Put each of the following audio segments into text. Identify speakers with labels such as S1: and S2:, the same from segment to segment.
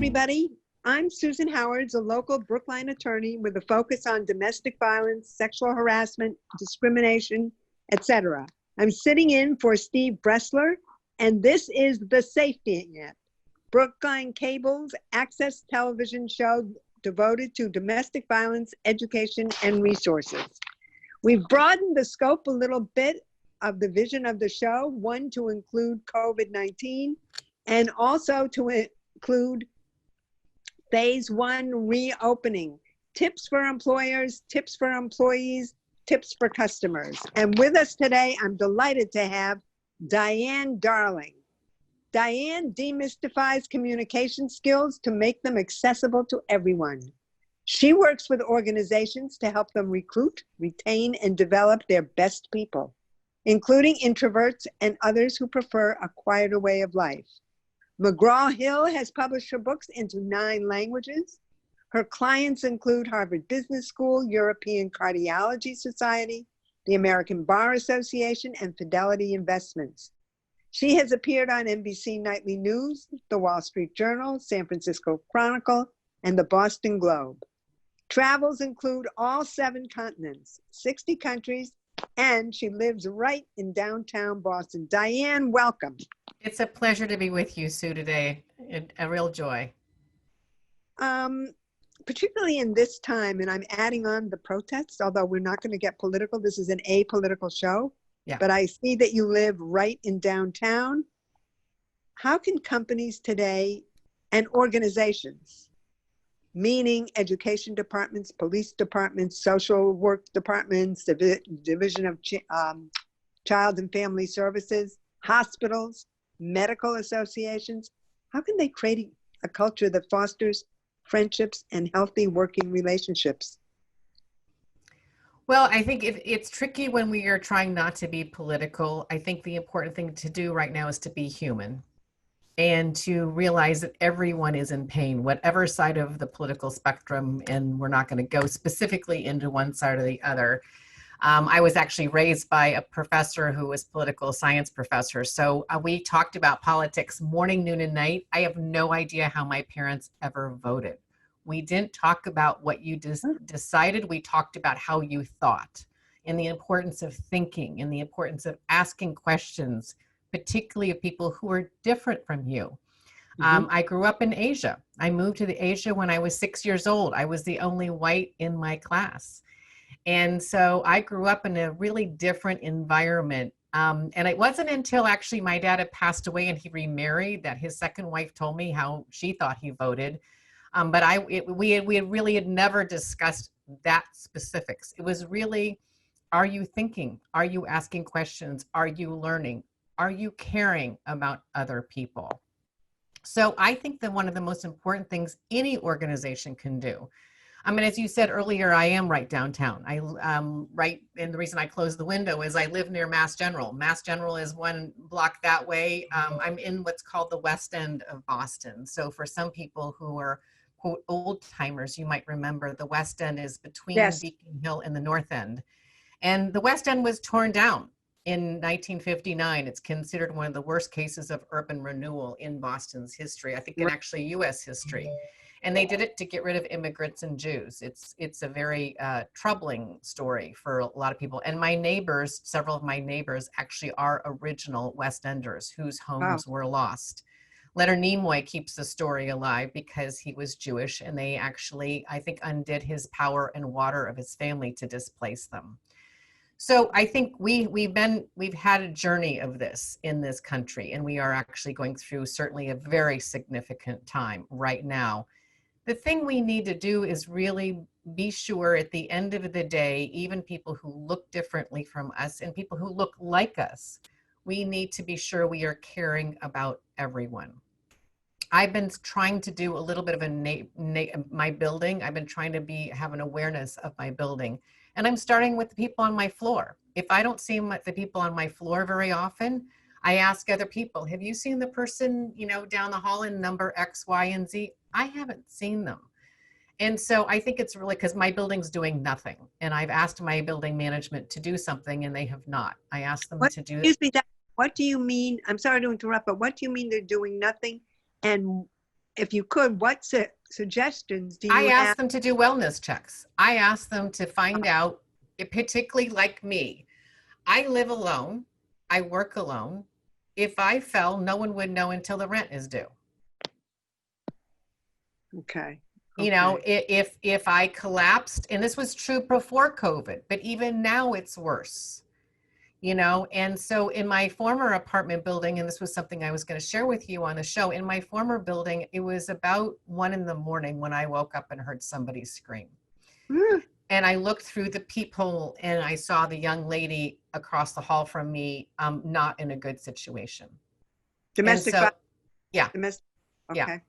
S1: everybody. I'm Susan Howards, a local Brookline attorney with a focus on domestic violence, sexual harassment, discrimination, etc. I'm sitting in for Steve Bressler, and this is The Safety Net, Brookline Cable's access television show devoted to domestic violence, education, and resources. We've broadened the scope a little bit of the vision of the show, one to include COVID-19 and also to include phase one reopening, tips for employers, tips for employees, tips for customers. And with us today, I'm delighted to have Diane Darling. Diane demystifies communication skills to make them accessible to everyone. She works with organizations to help them recruit, retain, and develop their best people, including introverts and others who prefer a quieter way of life. McGraw-Hill has published her books into 9 languages. Her clients include Harvard Business School, European Cardiology Society, the American Bar Association, and Fidelity Investments. She has appeared on NBC Nightly News, The Wall Street Journal, San Francisco Chronicle, and the Boston Globe. Travels include all 7 continents, 60 countries, and she lives right in downtown Boston. Diane, welcome.
S2: It's a pleasure to be with you, Sue, today. A real joy.
S1: Particularly in this time, and I'm adding on the protests, although we're not going to get political. This is an apolitical show. Yeah. But I see that you live right in downtown. How can companies today and organizations, meaning education departments, police departments, social work departments, Division of Child and Family Services, hospitals, medical associations, how can they create a culture that fosters friendships and healthy working relationships?
S2: Well, I think it's tricky when we are trying not to be political. I think the important thing to do right now is to be human and to realize that everyone is in pain, whatever side of the political spectrum, and we're not going to go specifically into one side or the other. I was actually raised by a professor who was political science professor. So we talked about politics morning, noon, and night. I have no idea how my parents ever voted. We didn't talk about what you decided. We talked about how you thought and the importance of thinking and the importance of asking questions, particularly of people who are different from you. I grew up in Asia. I moved to Asia when I was 6 years old. I was the only white in my class. And so I grew up in a really different environment. And it wasn't until actually my dad had passed away and he remarried that his second wife told me how she thought he voted. But we had never discussed that specifics. It was really, are you thinking? Are you asking questions? Are you learning? Are you caring about other people? So I think that one of the most important things any organization can do, I mean, as you said earlier, I am right downtown. And the reason I closed the window is I live near Mass General. Mass General is one block that way. I'm in what's called the West End of Boston. So for some people who are, quote, old timers, you might remember the West End is between Beacon Hill and the North End. And the West End was torn down in 1959. It's considered one of the worst cases of urban renewal in Boston's history. I think in actually US history. And they did it to get rid of immigrants and Jews. It's a very troubling story for a lot of people. And my neighbors, several of my neighbors actually are original West Enders whose homes were lost. Leonard Nimoy keeps the story alive because he was Jewish, and they actually, I think, undid his power and water of his family to displace them. So I think we've had a journey of this in this country, and we are actually going through certainly a very significant time right now. The thing we need to do is really be sure at the end of the day, even people who look differently from us and people who look like us, we need to be sure we are caring about everyone. I've been trying to do a little bit of my building. I've been trying to have an awareness of my building. And I'm starting with the people on my floor. If I don't see the people on my floor very often, I ask other people, have you seen the person, down the hall in number X, Y, and Z? I haven't seen them. And so I think it's really because my building's doing nothing. And I've asked my building management to do something and they have not. I asked them to do it.
S1: Excuse me, what do you mean? I'm sorry to interrupt, but what do you mean they're doing nothing? And if you could, what suggestions do
S2: I
S1: you have?
S2: asked them to do wellness checks. I asked them to find out, particularly like me, I live alone. I work alone. If I fell, no one would know until the rent is due.
S1: Okay.
S2: You know,
S1: Okay.
S2: if I collapsed, and this was true before COVID, but even now it's worse, you know. And so in my former apartment building, and this was something I was going to share with you on the show, in my former building, it was about 1 a.m. when I woke up and heard somebody scream.
S1: Mm,
S2: And I looked through the peephole and I saw the young lady across the hall from me, not in a good situation. And
S1: domestic
S2: so,
S1: violence.
S2: yeah,
S1: Domestic.
S2: yeah.
S1: Okay.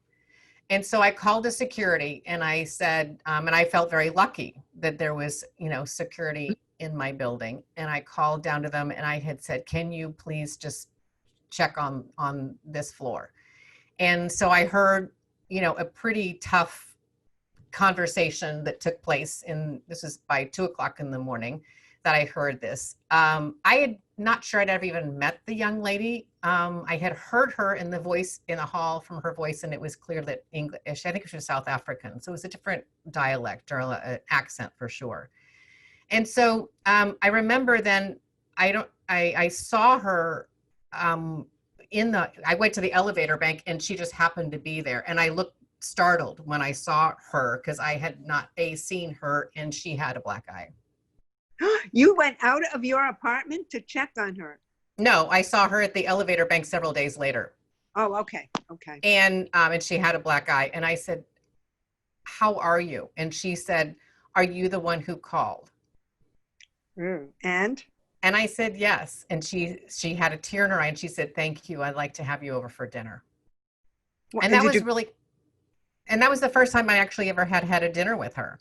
S2: And so I called the security and I said, and I felt very lucky that there was, you know, security in my building. And I called down to them and I had said, can you please just check on this floor? And so I heard, you know, a pretty tough conversation that took place this is by 2 o'clock in the morning that I heard this. I had not sure I'd ever even met the young lady. I had heard her in the voice in the hall from her voice, and it was clear that English, I think she was South African. So it was a different dialect or accent for sure. And so I remember then I saw her I went to the elevator bank and she just happened to be there. And I looked startled when I saw her because I had not seen her and she had a black eye.
S1: You went out of your apartment to check on her.
S2: No, I saw her at the elevator bank several days later.
S1: Oh, okay. Okay.
S2: And she had a black eye. And I said, how are you? And she said, are you the one who called?
S1: And?
S2: And I said, yes. And she had a tear in her eye and she said, thank you. I'd like to have you over for dinner. And that was really, and that was the first time I actually ever had a dinner with her.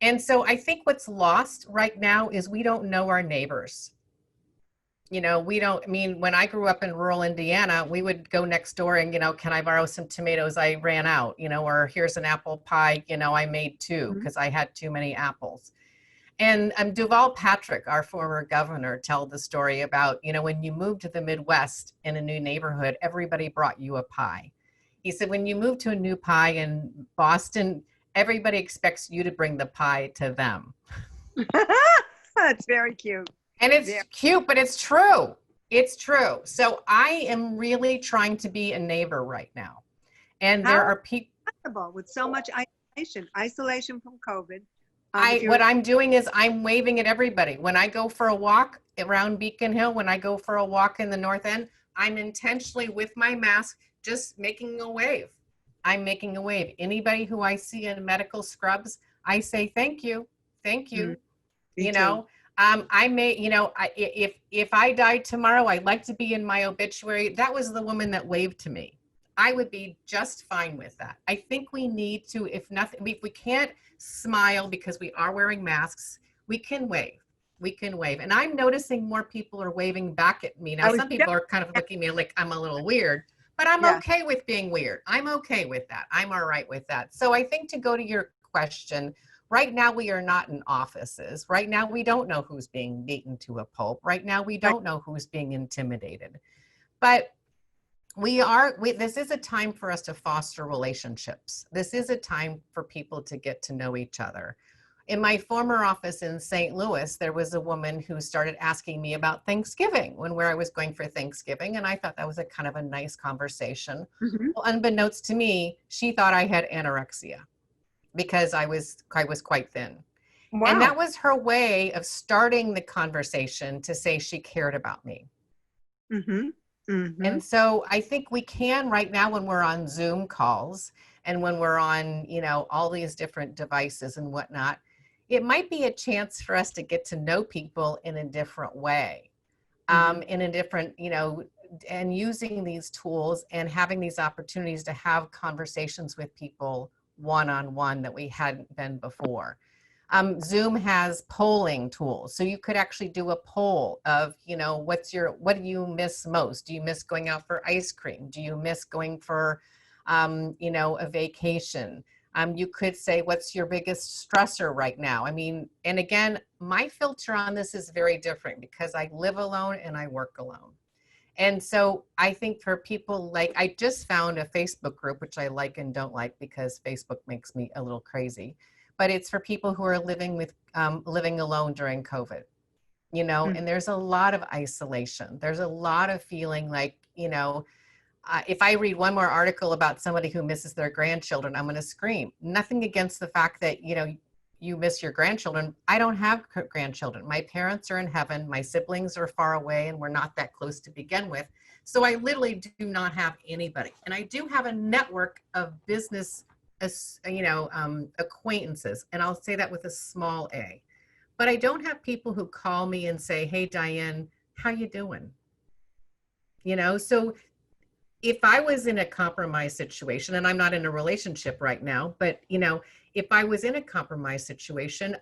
S2: And so I think what's lost right now is we don't know our neighbors. You know, I mean, when I grew up in rural Indiana, we would go next door and, you know, can I borrow some tomatoes? I ran out, you know, or here's an apple pie. You know, I made two because I had too many apples. And Duval Patrick, our former governor, told the story about, you know, when you moved to the Midwest in a new neighborhood, everybody brought you a pie. He said, when you move to a new pie in Boston, everybody expects you to bring the pie to them.
S1: That's very cute.
S2: And it's cute, but it's true. It's true. So I am really trying to be a neighbor right now. And there are people
S1: with so much isolation from COVID.
S2: What I'm doing is I'm waving at everybody. When I go for a walk around Beacon Hill, when I go for a walk in the North End, I'm intentionally with my mask, just making a wave. I'm making a wave. Anybody who I see in medical scrubs, I say, thank you. Thank you. You know, I may, you know, if I died tomorrow, I'd like to be in my obituary. That was the woman that waved to me. I would be just fine with that. I think we need to, if we can't smile because we are wearing masks, we can wave. We can wave. And I'm noticing more people are waving back at me. Now, some people are kind of looking at me like I'm a little weird, but I'm okay with being weird. I'm okay with that. I'm all right with that. So I think to go to your question, right now we are not in offices. Right now we don't know who's being beaten to a pulp. Right now we don't know who's being intimidated. But this is a time for us to foster relationships. This is a time for people to get to know each other. In my former office in St. Louis, there was a woman who started asking me about Thanksgiving where I was going for Thanksgiving. And I thought that was a kind of a nice conversation. Well, unbeknownst to me, she thought I had anorexia because I was quite thin. Wow. And that was her way of starting the conversation to say she cared about me. And so I think we can right now when we're on Zoom calls and when we're on, you know, all these different devices and whatnot, it might be a chance for us to get to know people in a different way, in a different, you know, and using these tools and having these opportunities to have conversations with people one-on-one that we hadn't been before. Zoom has polling tools. So you could actually do a poll of, you know, what do you miss most? Do you miss going out for ice cream? Do you miss going for, you know, a vacation? You could say, what's your biggest stressor right now? I mean, and again, my filter on this is very different because I live alone and I work alone. And so I think for people like, I just found a Facebook group, which I like and don't like because Facebook makes me a little crazy, but it's for people who are living alone during COVID, and there's a lot of isolation. There's a lot of feeling like, if I read one more article about somebody who misses their grandchildren, I'm going to scream. Nothing against the fact that, you miss your grandchildren. I don't have grandchildren. My parents are in heaven. My siblings are far away and we're not that close to begin with. So I literally do not have anybody. And I do have a network of business, acquaintances. And I'll say that with a small a. But I don't have people who call me and say, hey, Diane, how you doing? So if I was in a compromised situation, and I'm not in a relationship right now, but if I was in a compromised situation,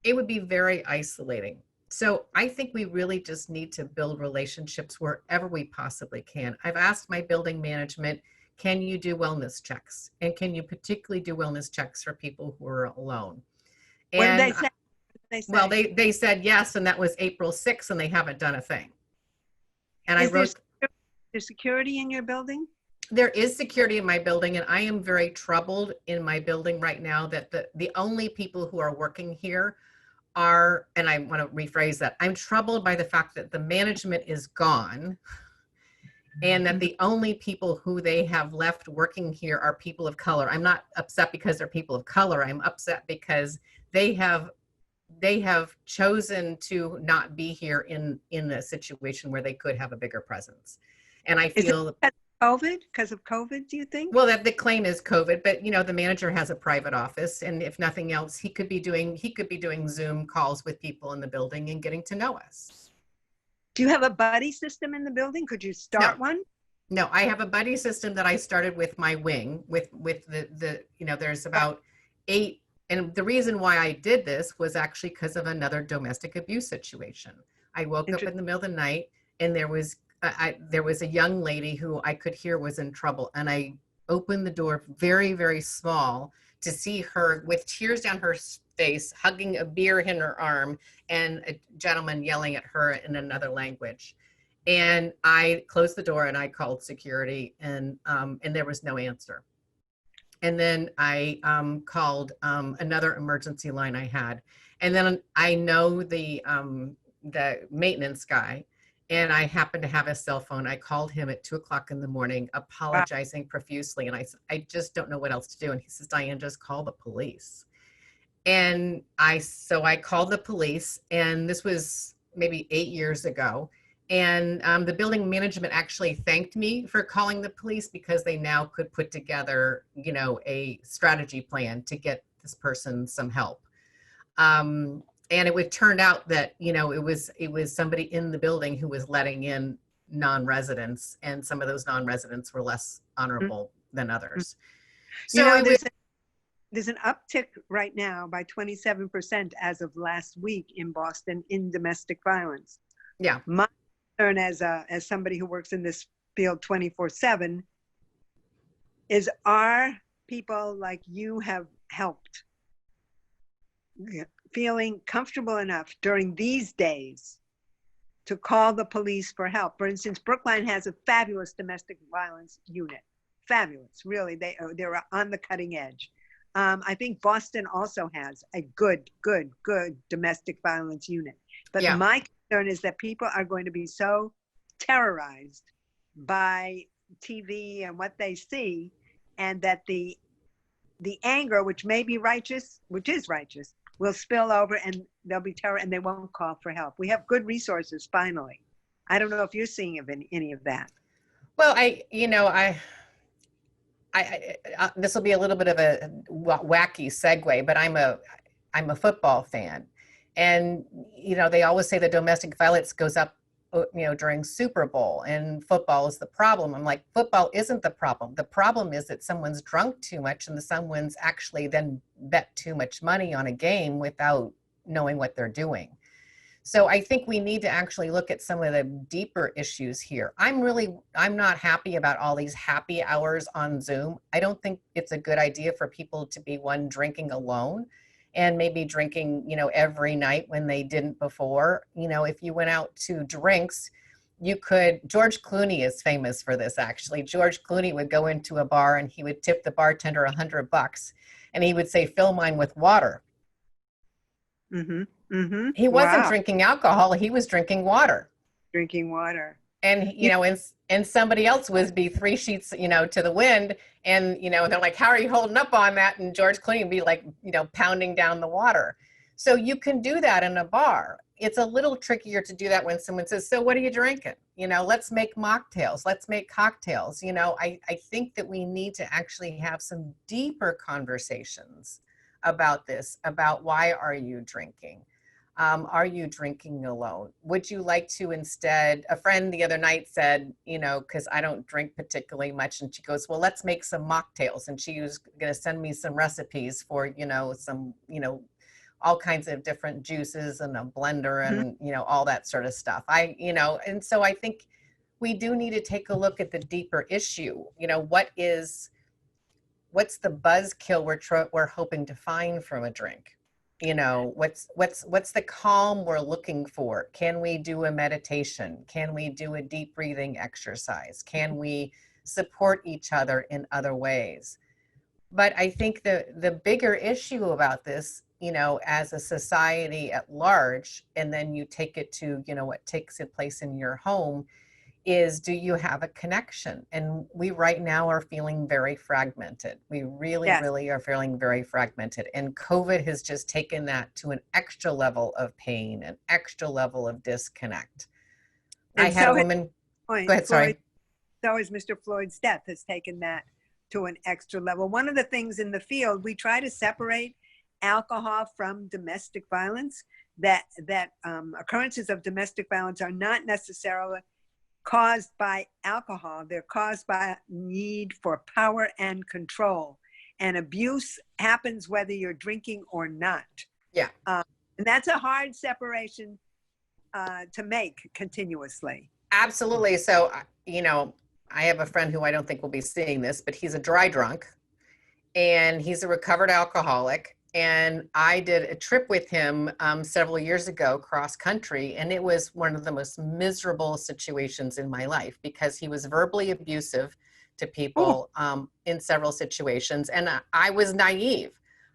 S2: it would be very isolating. So I think we really just need to build relationships wherever we possibly can. I've asked my building management, can you do wellness checks? And can you particularly do wellness checks for people who are alone?
S1: What did
S2: And
S1: they say?
S2: well, they said yes, and that was April 6th, and they haven't done a thing. And I wrote,
S1: there's security in your building?
S2: there is security in my building, and I am very troubled in my building right now that the only people who are working here are, and I want to rephrase that, I'm troubled by the fact that the management is gone and that the only people who they have left working here are people of color. I'm not upset because they're people of color. I'm upset because they have chosen to not be here in a situation where they could have a bigger presence. And I feel
S1: because of COVID, do you think?
S2: Well, that the claim is COVID, but the manager has a private office, and if nothing else, he could be doing Zoom calls with people in the building and getting to know us.
S1: Do you have a buddy system in the building? Could you start one?
S2: No, I have a buddy system that I started with my wing with the there's about 8. And the reason why I did this was actually because of another domestic abuse situation. I woke up in the middle of the night and there was a young lady who I could hear was in trouble. And I opened the door very, very small to see her with tears down her face, hugging a beer in her arm, and a gentleman yelling at her in another language. And I closed the door and I called security, and there was no answer. And then I called another emergency line I had. And then I know the maintenance guy, and I happened to have a cell phone. I called him at 2:00 in the morning, apologizing profusely. And I said, I just don't know what else to do. And he says, Diane, just call the police. And so I called the police, and this was maybe 8 years ago. And the building management actually thanked me for calling the police because they now could put together, a strategy plan to get this person some help. And it would turn out that, it was somebody in the building who was letting in non-residents, and some of those non-residents were less honorable than others. So
S1: there's an uptick right now by 27% as of last week in Boston in domestic violence.
S2: Yeah.
S1: My concern as somebody who works in this field 24/7 is, are people like you have helped feeling comfortable enough during these days to call the police for help? For instance, Brookline has a fabulous domestic violence unit. Fabulous, really. They're on the cutting edge. I think Boston also has a good domestic violence unit. But my concern is that people are going to be so terrorized by TV and what they see, and that the anger, which may be righteous, which is righteous, will spill over, and there'll be terror, and they won't call for help. We have good resources finally. I don't know if you're seeing any of that.
S2: Well, this will be a little bit of a wacky segue, but I'm a football fan, and they always say the domestic violence goes up, during Super Bowl, and football is the problem. I'm like, football isn't the problem. The problem is that someone's drunk too much, and someone's actually then bet too much money on a game without knowing what they're doing. So I think we need to actually look at some of the deeper issues here. I'm not happy about all these happy hours on Zoom. I don't think it's a good idea for people to be drinking alone, and maybe drinking, every night when they didn't before. If you went out to drinks, you could, George Clooney is famous for this actually. George Clooney would go into a bar and he would tip the bartender $100 and he would say, fill mine with water.
S1: Mm-hmm. Mm-hmm.
S2: He wasn't
S1: Wow.
S2: drinking alcohol, he was drinking water.
S1: Drinking water.
S2: And, and somebody else would be 3 sheets, to the wind. And, they're like, how are you holding up on that? And George Clooney would be like, pounding down the water. So you can do that in a bar. It's a little trickier to do that when someone says, so what are you drinking? Let's make mocktails, let's make cocktails. I think that we need to actually have some deeper conversations about this, about why are you drinking? Are you drinking alone? Would you like to instead, a friend the other night said, because I don't drink particularly much. And she goes, well, let's make some mocktails. And she was going to send me some recipes for, some, all kinds of different juices and a blender and, all that sort of stuff. And so I think we do need to take a look at the deeper issue. What's the buzzkill we're hoping to find from a drink? What's the calm we're looking for? Can we do a meditation? Can we do a deep breathing exercise? Can we support each other in other ways? But I think the bigger issue about this, as a society at large, and then you take it to, what takes place in your home, is do you have a connection? And we right now are feeling very fragmented. We really,
S1: Yes.
S2: really are feeling very fragmented. And COVID has just taken that to an extra level of pain, an extra level of disconnect.
S1: And
S2: I had a woman, go ahead, sorry.
S1: So is Mr. Floyd's death has taken that to an extra level. One of the things in the field, we try to separate alcohol from domestic violence, that occurrences of domestic violence are not necessarily caused by alcohol. They're caused by a need for power and control. And abuse happens whether you're drinking or not.
S2: Yeah.
S1: And that's a hard separation to make continuously.
S2: Absolutely. So, I have a friend who I don't think will be seeing this, but he's a dry drunk and he's a recovered alcoholic. And I did a trip with him several years ago, cross country, and it was one of the most miserable situations in my life because he was verbally abusive to people in several situations. And I was naive.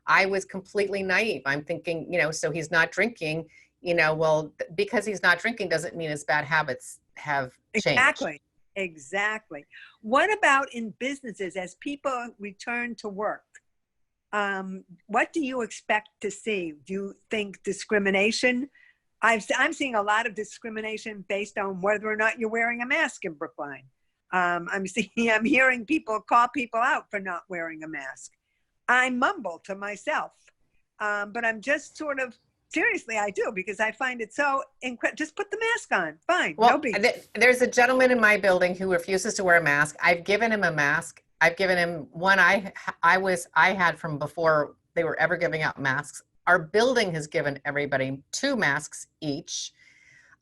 S2: I was completely naive. I'm thinking, so he's not drinking, well, because he's not drinking doesn't mean his bad habits have changed.
S1: Exactly. What about in businesses as people return to work? What do you expect to see? Do you think discrimination? I'm seeing a lot of discrimination based on whether or not you're wearing a mask in Brookline. I'm hearing people call people out for not wearing a mask. I mumble to myself, but I'm just sort of, seriously, I do, because I find it so incredible. Just put the mask on. Fine.
S2: Well,
S1: no big.
S2: There's a gentleman in my building who refuses to wear a mask. I've given him a mask. I've given him one I had from before they were ever giving out masks. Our building has given everybody 2 masks each.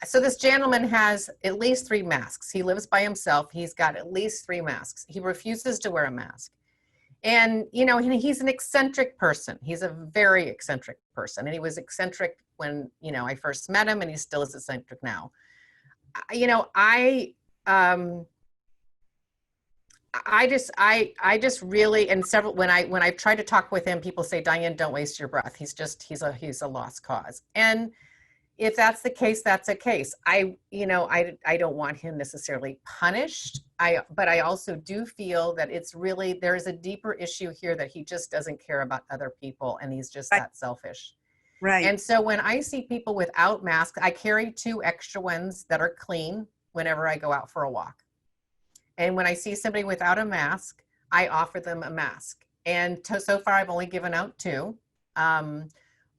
S2: So this gentleman has at least 3 masks. He lives by himself. He's got at least 3 masks. He refuses to wear a mask. And, he's an eccentric person. He's a very eccentric person. And he was eccentric when, I first met him, and he still is eccentric now. I just really, and several, when I tried to talk with him, people say, Diane, don't waste your breath. He's a lost cause. And if that's the case, that's a case. I don't want him necessarily punished. But I also do feel that there's a deeper issue here, that he just doesn't care about other people, and he's just that selfish.
S1: Right.
S2: And so when I see people without masks, I carry 2 extra ones that are clean whenever I go out for a walk. And when I see somebody without a mask, I offer them a mask. And so far, I've only given out 2.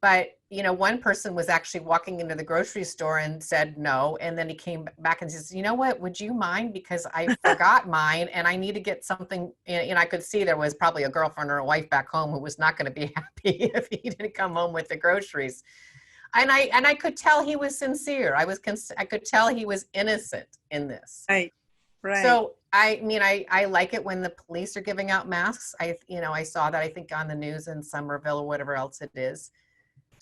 S2: But, one person was actually walking into the grocery store and said no. And then he came back and says, you know what, would you mind? Because I forgot mine and I need to get something. And I could see there was probably a girlfriend or a wife back home who was not going to be happy if he didn't come home with the groceries. And I could tell he was sincere. I could tell he was innocent in this.
S1: Right. Right.
S2: So, I like it when the police are giving out masks. I saw that, I think, on the news in Somerville or whatever else it is.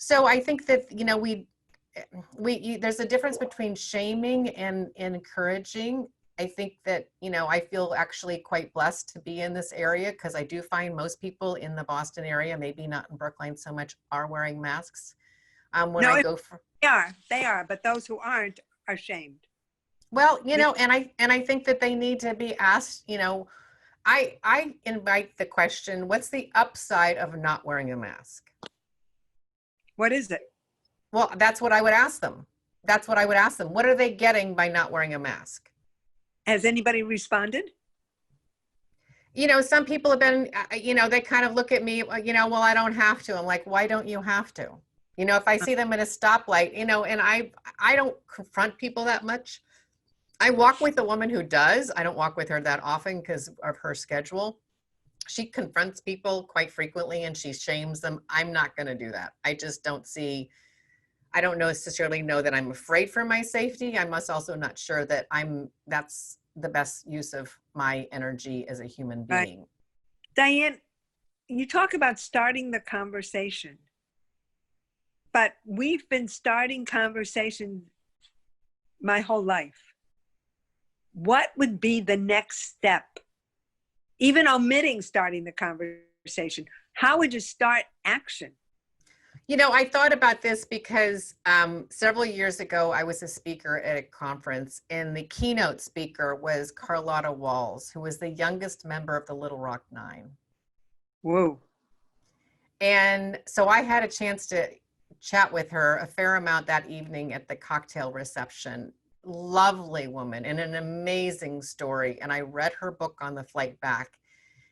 S2: So I think that, there's a difference between shaming and encouraging. I think that, I feel actually quite blessed to be in this area, because I do find most people in the Boston area, maybe not in Brookline so much, are wearing masks. When
S1: No,
S2: I go for,
S1: they are, but those who aren't are shamed.
S2: well, and I think that they need to be asked, I invite the question, what's the upside of not wearing a mask?
S1: What is it?
S2: Well, that's what I would ask them. What are they getting by not wearing a mask?
S1: Has anybody responded?
S2: Some people have been, they kind of look at me, well, I don't have to. I'm like, why don't you have to? If I see them at a stoplight, and I don't confront people that much. I walk with a woman who does. I don't walk with her that often because of her schedule. She confronts people quite frequently and she shames them. I'm not going to do that. I just don't see, I don't necessarily know that I'm afraid for my safety. I'm also not sure that that's the best use of my energy as a human being.
S1: Right. Diane, you talk about starting the conversation, but we've been starting conversations my whole life. What would be the next step? Even omitting starting the conversation, how would you start action?
S2: I thought about this because several years ago, I was a speaker at a conference, and the keynote speaker was Carlotta Walls, who was the youngest member of the Little Rock Nine.
S1: Whoa.
S2: And so I had a chance to chat with her a fair amount that evening at the cocktail reception. Lovely woman and an amazing story. And I read her book on the flight back.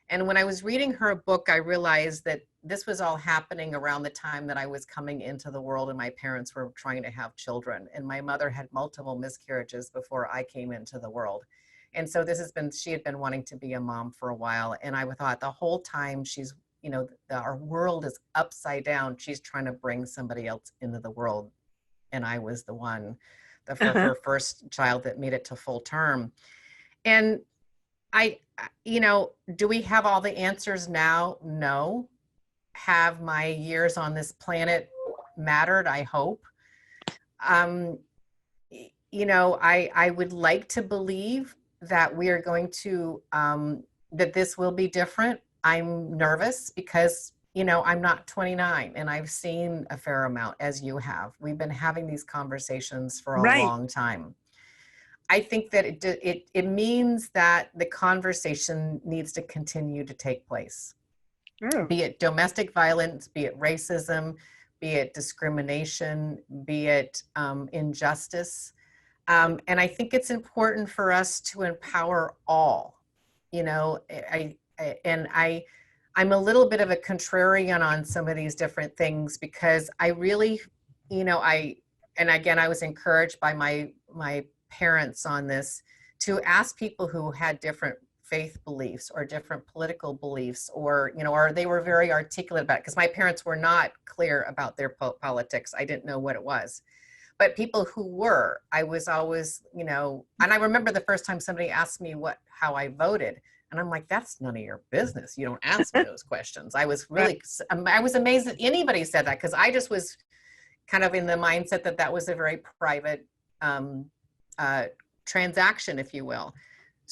S2: And when I was reading her book, I realized that this was all happening around the time that I was coming into the world and my parents were trying to have children. And my mother had multiple miscarriages before I came into the world. And so she had been wanting to be a mom for a while. And I thought the whole time our world is upside down. She's trying to bring somebody else into the world. And I was the one, for her first child that made it to full term. And do we have all the answers now? No. Have my years on this planet mattered? I hope. I would like to believe that we are going to, that this will be different. I'm nervous because, I'm not 29 and I've seen a fair amount, as you have. We've been having these conversations for a long time. I think that it means that the conversation needs to continue to take place. Be it domestic violence, be it racism, be it discrimination, be it injustice. And I think it's important for us to empower all. I'm a little bit of a contrarian on some of these different things because I really, and again, I was encouraged by my parents on this to ask people who had different faith beliefs or different political beliefs, or they were very articulate about it, because my parents were not clear about their politics. I didn't know what it was, but people who were, I was always, and I remember the first time somebody asked me how I voted, and I'm like, that's none of your business. You don't ask me those questions. I was amazed that anybody said that, because I just was kind of in the mindset that was a very private transaction, if you will.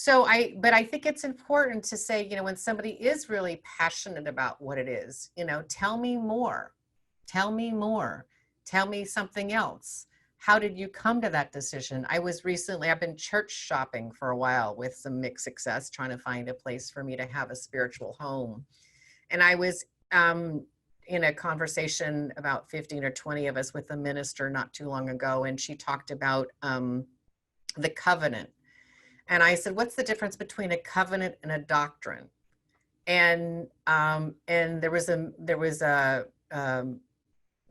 S2: But I think it's important to say, when somebody is really passionate about what it is, tell me more, tell me something else. How did you come to that decision? I've been church shopping for a while with some mixed success, trying to find a place for me to have a spiritual home. And I was in a conversation, about 15 or 20 of us, with a minister not too long ago. And she talked about the covenant. And I said, what's the difference between a covenant and a doctrine? And there was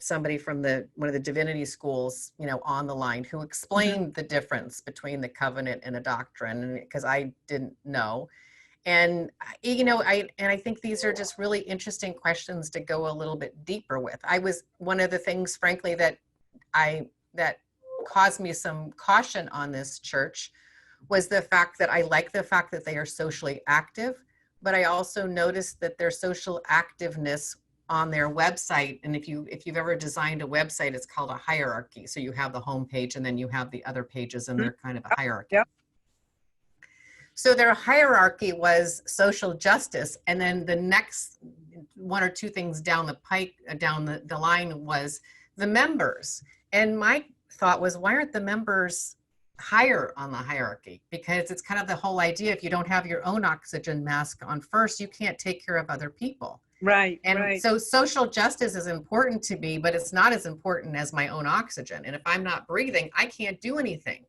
S2: somebody from one of the divinity schools, on the line, who explained the difference between the covenant and a doctrine, because I didn't know. And I think these are just really interesting questions to go a little bit deeper with. One of the things, frankly, that caused me some caution on this church was the fact that I like the fact that they are socially active, but I also noticed that their social activeness on their website, and if you've ever designed a website, it's called a hierarchy. So you have the home page and then you have the other pages, and they're kind of a hierarchy.
S1: Yep.
S2: So their hierarchy was social justice, and then the next one or two things down the pike, down the line, was the members. And my thought was, why aren't the members higher on the hierarchy? Because it's kind of the whole idea, if you don't have your own oxygen mask on first, you can't take care of other people.
S1: Right.
S2: And
S1: right.
S2: so social justice is important to me, but it's not as important as my own oxygen. And if I'm not breathing, I can't do anything.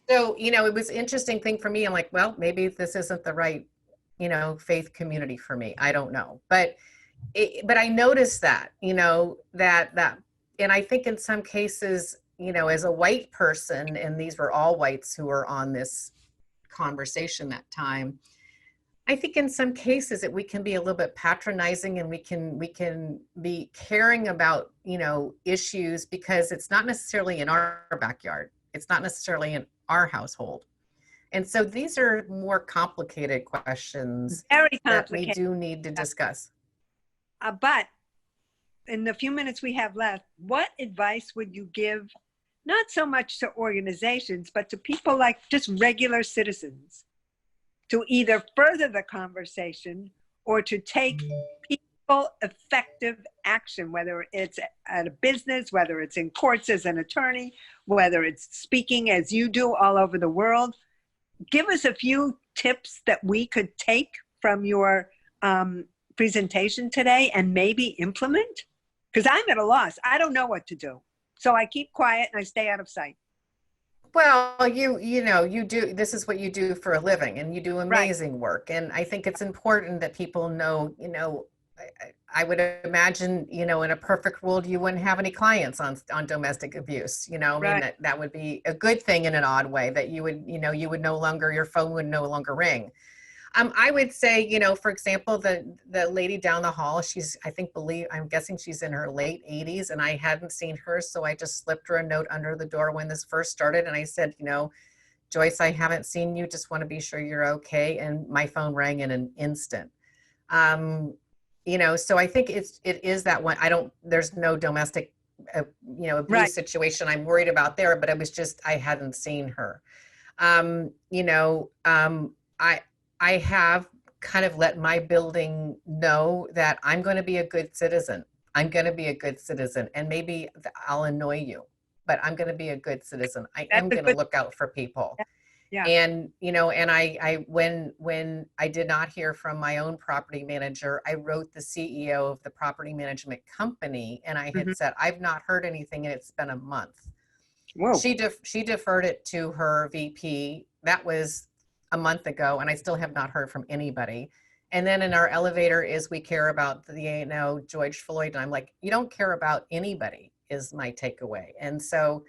S2: So, it was an interesting thing for me. I'm like, well, maybe this isn't the right, faith community for me. I don't know. But I noticed that, that, and I think in some cases, as a white person, and these were all whites who were on this conversation that time, I think in some cases that we can be a little bit patronizing, and we can be caring about, issues, because it's not necessarily in our backyard. It's not necessarily in our household. And so these are more complicated questions.
S1: Very complicated.
S2: That we do need to discuss.
S1: But in the few minutes we have left, what advice would you give, not so much to organizations, but to people like just regular citizens, to either further the conversation or to take effective action, whether it's at a business, whether it's in courts as an attorney, whether it's speaking as you do all over the world? Give us a few tips that we could take from your presentation today and maybe implement, because I'm at a loss. I don't know what to do. So I keep quiet and I stay out of sight.
S2: Well, you do, this is what you do for a living, and you do amazing work. And I think it's important that people know, I would imagine, in a perfect world, you wouldn't have any clients on domestic abuse. I mean, that would be a good thing in an odd way, that you would no longer, your phone would no longer ring. I would say, for example, the lady down the hall, I'm guessing she's in her late 80s, and I hadn't seen her. So I just slipped her a note under the door when this first started. And I said, Joyce, I haven't seen you, just want to be sure you're okay. And my phone rang in an instant. So I think it is that one. There's no domestic, abuse situation I'm worried about there, but it was just, I hadn't seen her. I have kind of let my building know that I'm going to be a good citizen. I'm going to be a good citizen, and maybe I'll annoy you, but I'm going to be a good citizen. I am going to look out for people. Yeah. And, and when I did not hear from my own property manager, I wrote the CEO of the property management company, and I had said, I've not heard anything, and it's been a month. Whoa. She deferred it to her VP. That was a month ago, and I still have not heard from anybody. And then in our elevator is, we care about George Floyd. And I'm like, you don't care about anybody, is my takeaway. And so,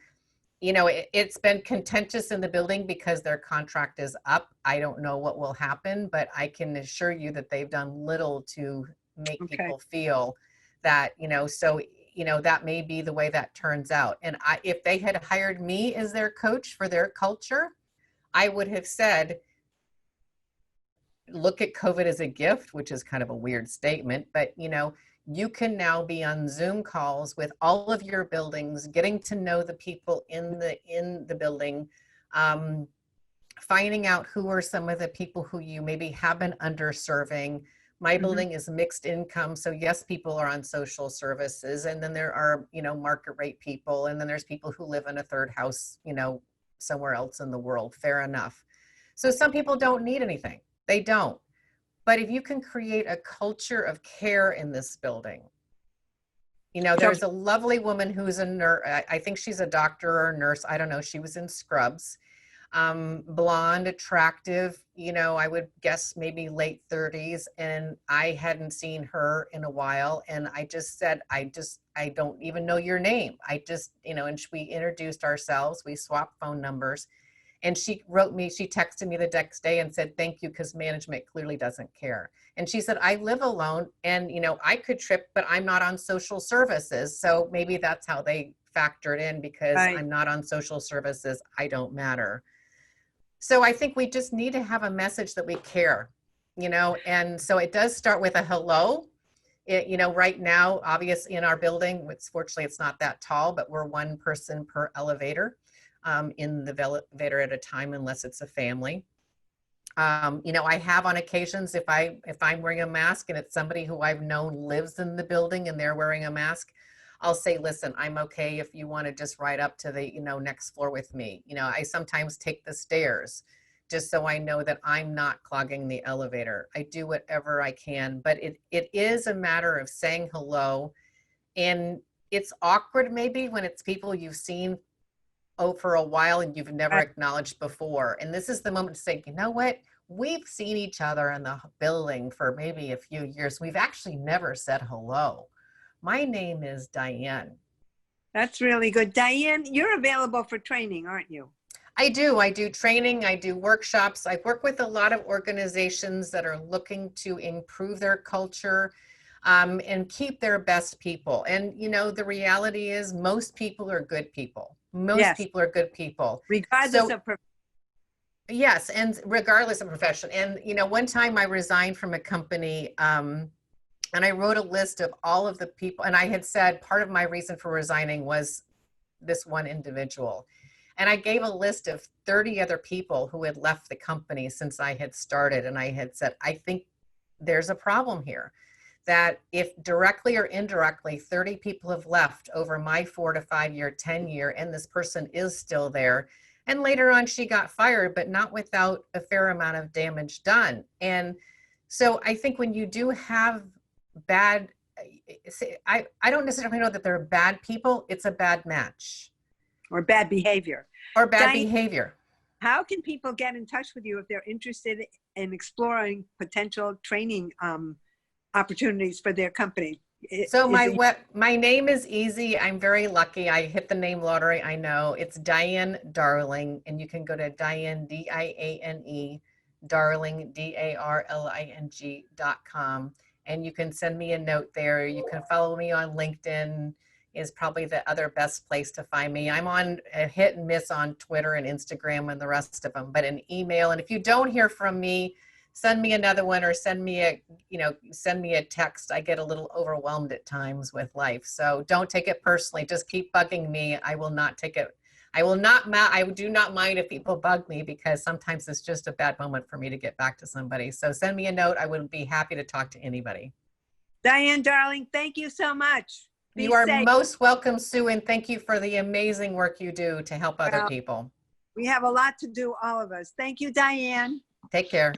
S2: it's been contentious in the building because their contract is up. I don't know what will happen, but I can assure you that they've done little to make people feel that, that may be the way that turns out. And if they had hired me as their coach for their culture, I would have said, look at COVID as a gift, which is kind of a weird statement, but you can now be on Zoom calls with all of your buildings, getting to know the people in the building, finding out who are some of the people who you maybe have been underserving. My building is mixed income. So yes, people are on social services, and then there are, market rate people. And then there's people who live in a third house, somewhere else in the world. Fair enough. So some people don't need anything. They don't. But if you can create a culture of care in this building, there's a lovely woman who's a nurse. I think she's a doctor or a nurse. I don't know. She was in scrubs, blonde, attractive, I would guess maybe late 30s. And I hadn't seen her in a while. And I just said, I don't even know your name. And we introduced ourselves. We swapped phone numbers. And she texted me the next day and said, thank you, because management clearly doesn't care. And she said, I live alone, and, I could trip, but I'm not on social services. So maybe that's how they factored in, because I'm not on social services. I don't matter. So I think we just need to have a message that we care, and so it does start with a hello. you know, right now, obviously in our building, fortunately it's not that tall, but we're one person per elevator in the elevator at a time, unless it's a family. You know, I have on occasions, if I'm wearing a mask and it's somebody who I've known lives in the building and they're wearing a mask, I'll say, listen, I'm okay if you want to just ride up to the, you know, next floor with me. You know, I sometimes take the stairs just so I know that I'm not clogging the elevator. I do whatever I can, but it is a matter of saying hello. And it's awkward maybe when it's people you've seen for a while and you've never acknowledged before. And this is the moment to say, you know what? We've seen each other in the building for maybe a few years. We've actually never said hello. My name is Diane.
S1: That's really good. Diane, you're available for training, aren't you?
S2: I do training, I do workshops. I work with a lot of organizations that are looking to improve their culture and keep their best people. And, you know, the reality is most people are good people. Most people are good people.
S1: Regardless of profession.
S2: Yes, and regardless of profession. And, you know, one time I resigned from a company and I wrote a list of all of the people. And I had said part of my reason for resigning was this one individual. And I gave a list of 30 other people who had left the company since I had started. And I had said, I think there's a problem here, that if directly or indirectly 30 people have left over my 4 to 5 year tenure, and this person is still there. And later on, she got fired, but not without a fair amount of damage done. And so I think when you do have bad, I don't necessarily know that they're bad people. It's a bad match.
S1: Or bad behavior.
S2: Or bad behavior.
S1: How can people get in touch with you if they're interested in exploring potential training opportunities for their company?
S2: So my name is easy. I'm very lucky. I hit the name lottery. I know. It's Diane Darling, and you can go to Diane, Diane, Darling, DARLING.com, and you can send me a note there. You can follow me on LinkedIn. Is probably the other best place to find me. I'm on a hit and miss on Twitter and Instagram and the rest of them, but an email. And if you don't hear from me, send me another one or send me a text. I get a little overwhelmed at times with life. So don't take it personally. Just keep bugging me. I will not take it. I do not mind if people bug me, because sometimes it's just a bad moment for me to get back to somebody. So send me a note. I would be happy to talk to anybody.
S1: Diane, darling, thank you so much.
S2: You are most welcome, Sue, and thank you for the amazing work you do to help other people.
S1: We have a lot to do, all of us. Thank you, Diane.
S2: Take care.